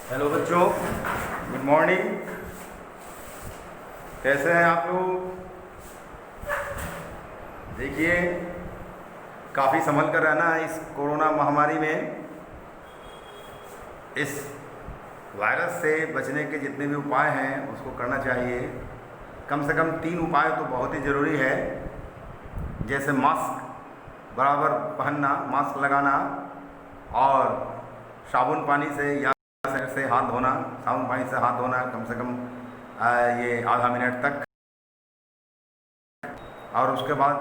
Hello बच्चों, good morning. कैसे हैं आप लोग? देखिए, काफ़ी संभल कर रहना है इस कोरोना महामारी में। इस वायरस से बचने के जितने भी उपाय हैं उसको करना चाहिए। कम से कम 3 उपाय तो बहुत ही ज़रूरी है, जैसे मास्क बराबर पहनना, मास्क लगाना, और साबुन पानी से हाथ धोना, साबुन पानी से हाथ धोना कम से कम ये आधा मिनट तक, और उसके बाद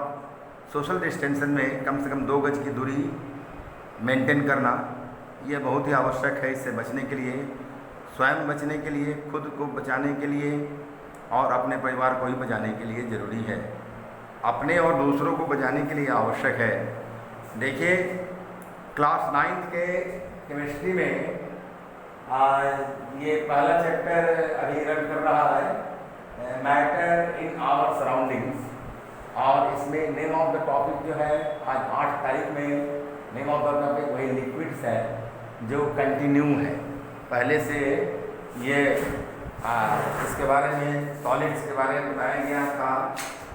सोशल डिस्टेंशन में कम से कम 2 गज की दूरी मेंटेन करना, ये बहुत ही आवश्यक है। इससे बचने के लिए, स्वयं बचने के लिए, खुद को बचाने के लिए और अपने परिवार को ही बचाने के लिए ज़रूरी है। अपने और दूसरों को बचाने के लिए आवश्यक है। देखिए, क्लास 9th के केमिस्ट्री में ये पहला चैप्टर अभी रन कर रहा है, मैटर इन आवर सराउंडिंग्स, और इसमें नेम ऑफ द टॉपिक जो है आज 8 तारीख में नेम ऑफ द टॉपिक वही लिक्विड्स है, जो कंटिन्यू है। पहले से ये इसके बारे में, सॉलिड्स के बारे में बताया गया था,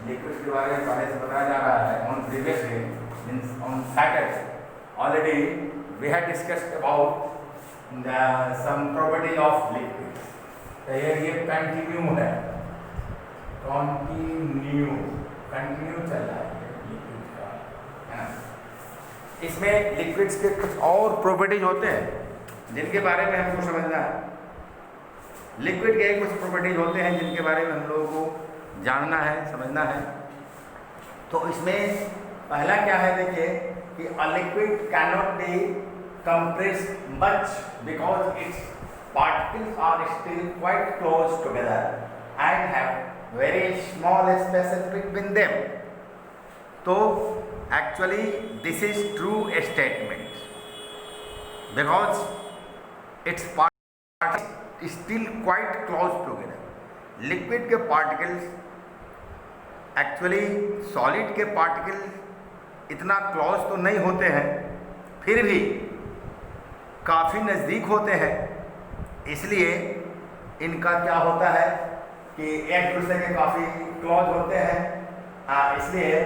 लिक्विड्स के बारे में पहले से बताया जा रहा है। On previous day means on Saturday already we had discussed about some property of liquid। तो ये कंटिन्यू है, कंटिन्यू चल रहा है लिक्विड का, है ना। इसमें लिक्विड्स के कुछ और प्रॉपर्टीज होते हैं जिनके बारे में हमको समझना है। लिक्विड के कुछ प्रॉपर्टीज होते हैं जिनके बारे में हम लोगों को जानना है, समझना है। तो इसमें पहला क्या है, देखिए कि a liquid cannot be compressed much because its particles are still quite close together and have very small spaces between them। तो actually this is true statement because its particles still quite close together। Liquid के particles actually solid के particle इतना close तो नहीं होते हैं, फिर भी काफ़ी नज़दीक होते हैं। इसलिए इनका क्या होता है कि एक दूसरे के काफ़ी क्लोज होते हैं, इसलिए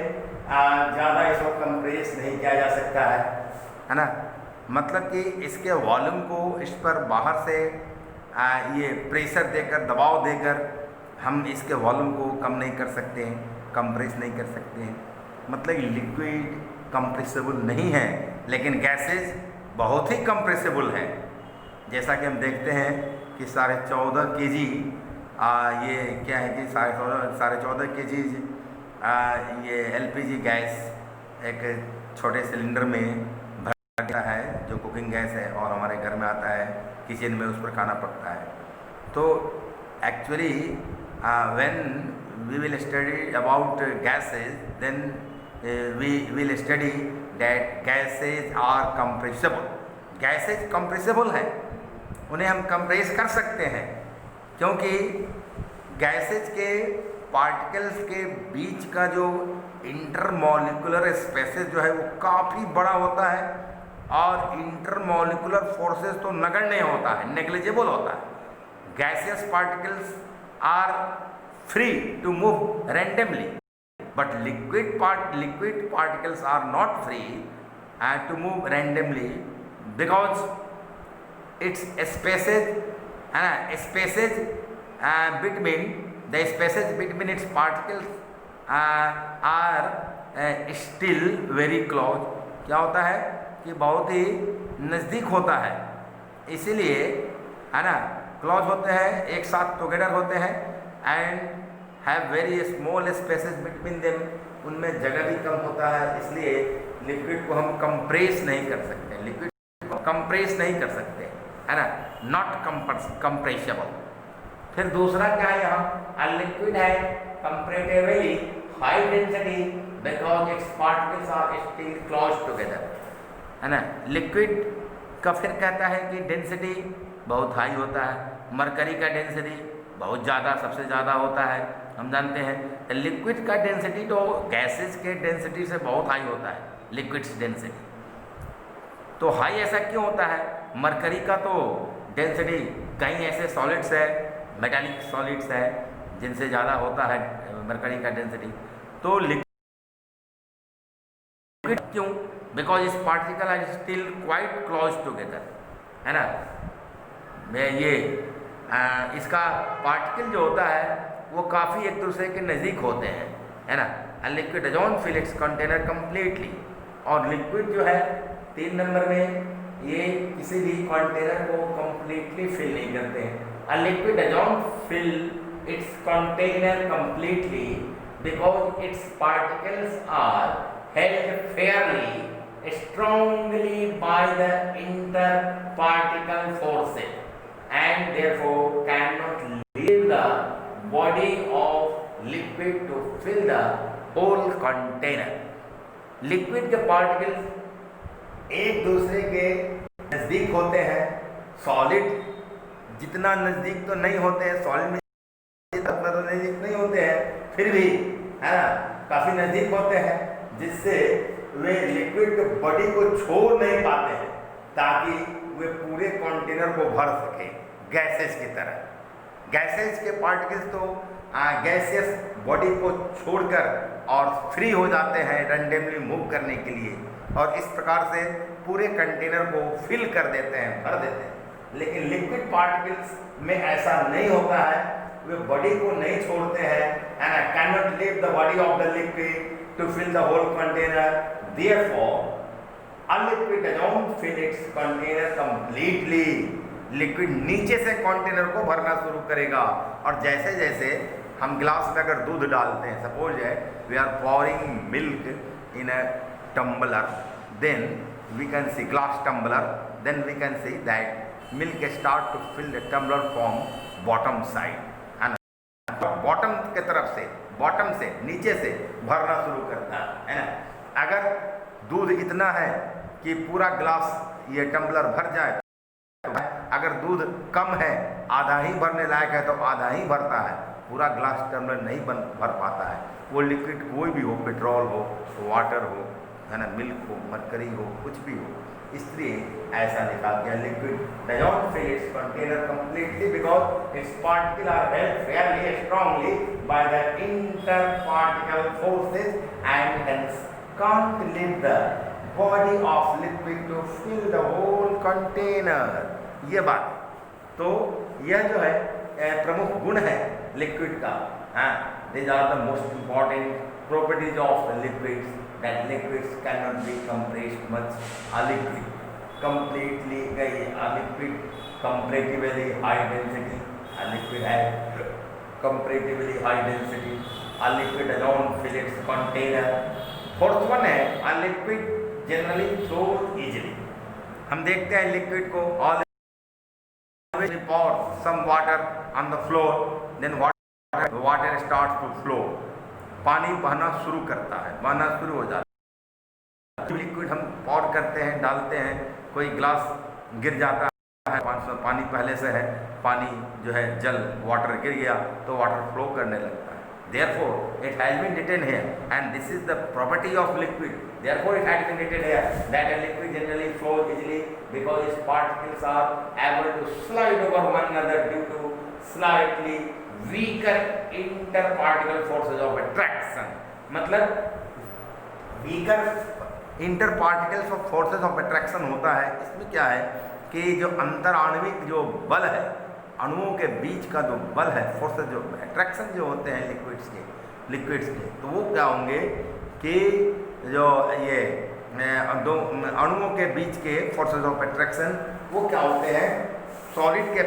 ज़्यादा इसको कंप्रेस नहीं किया जा सकता है ना। मतलब कि इसके वॉल्यूम को इस पर बाहर से ये प्रेशर देकर, दबाव देकर हम इसके वॉल्यूम को कम नहीं कर सकते हैं, कंप्रेस नहीं कर सकते हैं। मतलब लिक्विड कंप्रेसिबल नहीं है, लेकिन गैसेज बहुत ही कंप्रेसिबल है। जैसा कि हम देखते हैं कि 14.5 kg ये क्या है कि 14.5 kg ये LPG गैस एक छोटे सिलेंडर में भरता है, जो कुकिंग गैस है, और हमारे घर में आता है, किचन में उस पर खाना पकता है। तो actually when we will study about gases, then we will study that gases are compressible। Gases compressible है, उन्हें हम कंप्रेस कर सकते हैं, क्योंकि गैसेज के पार्टिकल्स के बीच का जो इंटरमॉलिक्यूलर स्पेसेस जो है वो काफ़ी बड़ा होता है, और इंटरमॉलिक्यूलर फोर्सेस तो नगण्य होता है, नेग्लिजिबल होता है। Gaseous particles are free to move randomly, but liquid particles are not free to move randomly because its spaces between its particles are still very close। क्या होता है कि बहुत ही नज़दीक होता है, इसीलिए, है ना, क्लोज होते हैं, एक साथ टुगेदर होते हैं, and have very small spaces between them, उनमें जगह भी कम होता है। इसलिए लिक्विड को हम कंप्रेस नहीं कर सकते, लिक्विड को कंप्रेस नहीं कर सकते, है ना, नॉट कंप्रेसेबल। फिर दूसरा क्या है, यहाँ अ लिक्विड है comparatively high density because its particles are still close together, है ना। लिक्विड का फिर कहता है कि डेंसिटी बहुत हाई होता है, मरकरी का डेंसिटी बहुत ज़्यादा, सबसे ज़्यादा होता है, हम जानते हैं। लिक्विड का डेंसिटी तो गैसेस के डेंसिटी से बहुत हाई होता है, लिक्विड्स डेंसिटी। तो हाई ऐसा क्यों होता है? मरकरी का तो डेंसिटी कई ऐसे सॉलिड्स है, मेटालिक सॉलिड्स है जिनसे ज़्यादा होता है मरकरी का डेंसिटी। तो लिक्विड क्यों? बिकॉज इस particle are still quite close together, है ना। मैं ये इसका पार्टिकल जो होता है वो काफ़ी एक दूसरे के नज़दीक होते हैं, है ना। And liquid don't fill its container completely. और लिक्विड जो है 3 नंबर में ये किसी भी कंटेनर को कंप्लीटली फिल नहीं करते हैं। A liquid doesn't fill its container completely because its particles are held fairly strongly by the interparticle forces and therefore cannot leave the body of liquid to fill the whole container. Liquid के particles एक दूसरे के नज़दीक होते हैं, solid जितना नज़दीक तो नहीं होते हैं, सॉलिड में उतना तो नज़दीक नहीं होते हैं, फिर भी है ना काफ़ी नज़दीक होते हैं, जिससे वे लिक्विड के बॉडी को छोड़ नहीं पाते हैं ताकि वे पूरे कंटेनर को भर सके गैसेस की तरह। गैसेस के पार्टिकल्स तो गैसियस बॉडी को छोड़कर और फ्री हो जाते हैं रैंडमली मूव करने के लिए, और इस प्रकार से पूरे कंटेनर को फिल कर देते हैं, भर देते हैं। लेकिन लिक्विड पार्टिकल्स में ऐसा नहीं होता है, वे बॉडी को नहीं छोड़ते हैं, and can not leave the body of the liquid to fill the whole container. Therefore a liquid don't fill its container completely. Liquid नीचे से कंटेनर को भरना शुरू करेगा, और जैसे जैसे हम ग्लास में अगर दूध डालते हैं, सपोज है we are pouring milk in a tumbler, then we can see glass tumbler, then we can see that milk start to fill the tumbler from bottom side, है ना। बॉटम के तरफ से, बॉटम से नीचे से भरना शुरू करता है ना। अगर दूध इतना है कि पूरा ग्लास ये टम्बलर भर जाए, अगर दूध कम है, आधा ही भरने लायक है, तो आधा ही भरता है, पूरा ग्लास टम्बलर नहीं भर पाता है। वो लिक्विड कोई भी हो, पेट्रोल हो, वाटर हो, है ना, मिल्क हो, मरकरी हो, कुछ भी हो। इसलिए ऐसा लिखा गया liquid don't fill its container completely because its particle are held fairly strongly by the interparticle forces and hence can't leave the body of liquid to fill the whole container. ये बात, तो यह जो है प्रमुख गुण है लिक्विड का। These are the most important properties of the liquids, that liquids cannot be compressed much. A liquid completely a liquid comparatively high density, a liquid has comparatively high density, a liquid alone fill its container. Fourth one है a liquid generally flows easily. हम देखते हैं liquid को all pour some water on the floor, then water starts to flow. पानी बहना शुरू करता है, बहना शुरू हो जाता है। लिक्विड हम pour करते हैं, डालते हैं, कोई ग्लास गिर जाता है, पानी पहले से है, पानी जो है जल वाटर गिर गया तो वाटर फ्लो करने लगता है। Therefore it has been written here, and this is the property of liquid. Therefore it has been written here that a liquid generally flows easily because its particles are able to slide over one another due to slightly weaker interparticle forces of attraction. मतलब weaker interparticles of forces of attraction होता है। इसमें क्या है कि जो अंतराण्विक जो बल है, अणुओं के बीच का जो बल है, फोर्सेस जो अट्रैक्शन जो होते हैं लिक्विड्स के, तो वो क्या होंगे कि जो ये दो अणुओं के बीच के फोर्सेस ऑफ अट्रैक्शन वो क्या होते हैं, सॉलिड्स के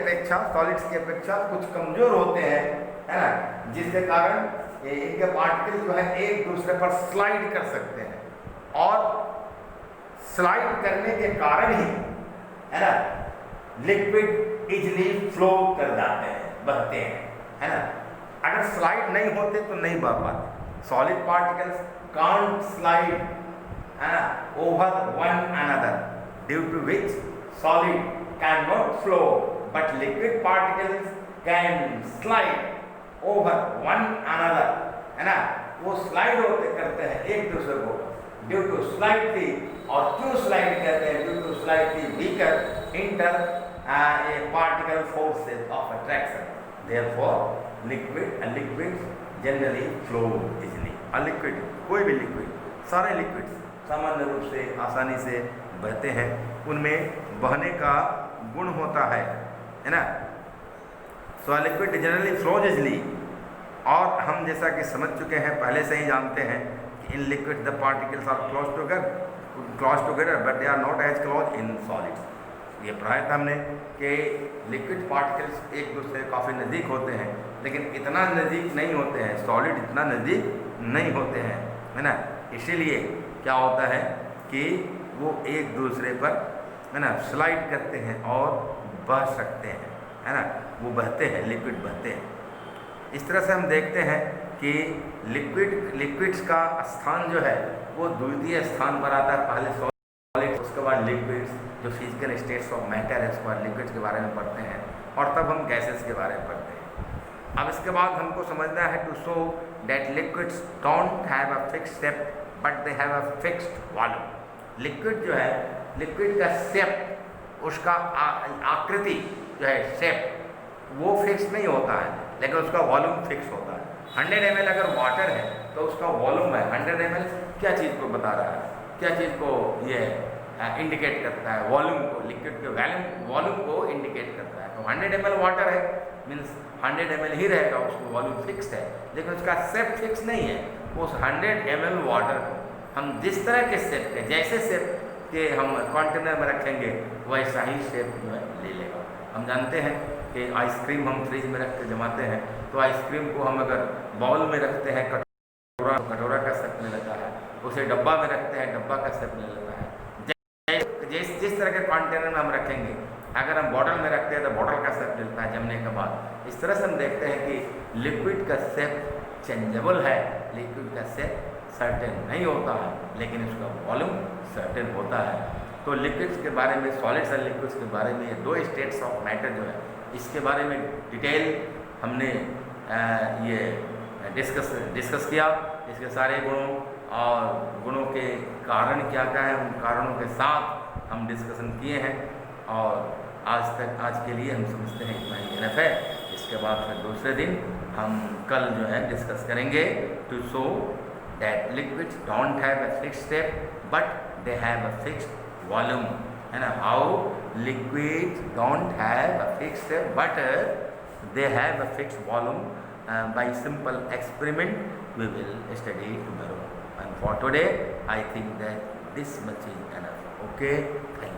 अपेक्षा कुछ कमज़ोर होते हैं, है ना, जिसके कारण इनके पार्टिकल जो है एक दूसरे पर स्लाइड कर सकते हैं, और स्लाइड करने के कारण ही, है ना, लिक्विड इजली फ्लो कर जाते हैं, बहते हैं, है ना। अगर स्लाइड नहीं होते तो नहीं बह पाते। सॉलिड पार्टिकल्स कांट स्लाइड, है ना, over one another due to which solid can not flow, but liquid particles can slide over one another, है ना। वो स्लाइड होते करते हैं एक दूसरे को ड्यू टू स्लाइटली, और क्यों स्लाइड कहते हैं, due to slightly weaker inter a particle forces of attraction. Therefore, liquids generally flow easily. A liquid, कोई भी liquid, सारे liquids सामान्य रूप से आसानी से बहते हैं, उनमें बहने का गुण होता है ना. सो a liquid generally flows easily. और हम जैसा कि समझ चुके हैं, पहले से ही जानते हैं कि in liquid the particles are close together but they are not as close in solids. ये पढ़ाया था हमने कि लिक्विड पार्टिकल्स एक दूसरे काफ़ी नज़दीक होते हैं, लेकिन इतना नज़दीक नहीं होते हैं, सॉलिड इतना नज़दीक नहीं होते हैं, है ना. इसीलिए क्या होता है कि वो एक दूसरे पर, है ना, स्लाइड करते हैं और बह सकते हैं, है ना. वो बहते हैं, लिक्विड बहते हैं. इस तरह से हम देखते हैं कि लिक्विड्स का स्थान जो है वो द्वितीय स्थान पर आता है. पहले सॉलिड, उसके बाद लिक्विड्स, जो फिजिकल स्टेट्स ऑफ मैटर है, उसके बाद लिक्विड्स के बारे में पढ़ते हैं, और तब हम गैसेस के बारे में पढ़ते हैं. अब इसके बाद हमको समझना है to show that liquids don't have a fixed shape but they have a fixed volume. Liquid जो है, लिक्विड का शेप, उसका आकृति जो है, शेप, वो फिक्स नहीं होता है, लेकिन उसका वॉल्यूम फिक्स होता है. 100 ml अगर वाटर है तो उसका वॉल्यूम है 100 ml. क्या चीज़ को बता रहा है, क्या चीज़ को ये इंडिकेट करता है? वॉल्यूम को, लिक्विड के वॉल्यूम को इंडिकेट करता है. तो 100 ml वाटर है, मीन्स 100 ml ही रहेगा, उसको वॉल्यूम फिक्स्ड है, लेकिन उसका शेप फिक्स नहीं है. उस 100 ml वाटर को हम जिस तरह के शेप के, जैसे शेप के हम कंटेनर में रखेंगे, वैसा ही शेप जो है ले लेगा. हम जानते हैं कि आइसक्रीम हम फ्रिज में रख के जमाते हैं, तो आइसक्रीम को हम अगर बाउल में रखते हैं, कटोरा का शेप ले लेता है. उसे डब्बा में रखते हैं, डब्बा का शेप ले लेता है. जिस तरह के कंटेनर में हम रखेंगे, अगर हम बॉटल में रखते हैं तो बॉटल का शेप लेता है जमने के बाद. इस तरह से हम देखते हैं कि लिक्विड का शेप चेंजेबल है, लिक्विड का शेप सर्टेन नहीं होता है, लेकिन उसका वॉल्यूम सर्टेन होता है. तो लिक्विड्स के बारे में, सॉलिड्स और लिक्विड्स के बारे में, ये दो स्टेट्स ऑफ मैटर जो है, इसके बारे में डिटेल हमने ये डिस्कस किया. इसके सारे गुणों और गुणों के कारण क्या क्या है, उन कारणों के साथ हम डिस्कशन किए हैं. और आज के लिए हम समझते हैं इतना ही इनफ है. इसके बाद फिर दूसरे दिन हम कल जो है डिस्कस करेंगे to show that liquids don't have a fixed shape but they have a fixed volume, है ना. How liquids don't have a fixed shape but they have a fixed volume. By simple experiment we will study tomorrow, and for today I think that this much is enough. Okay, thank you.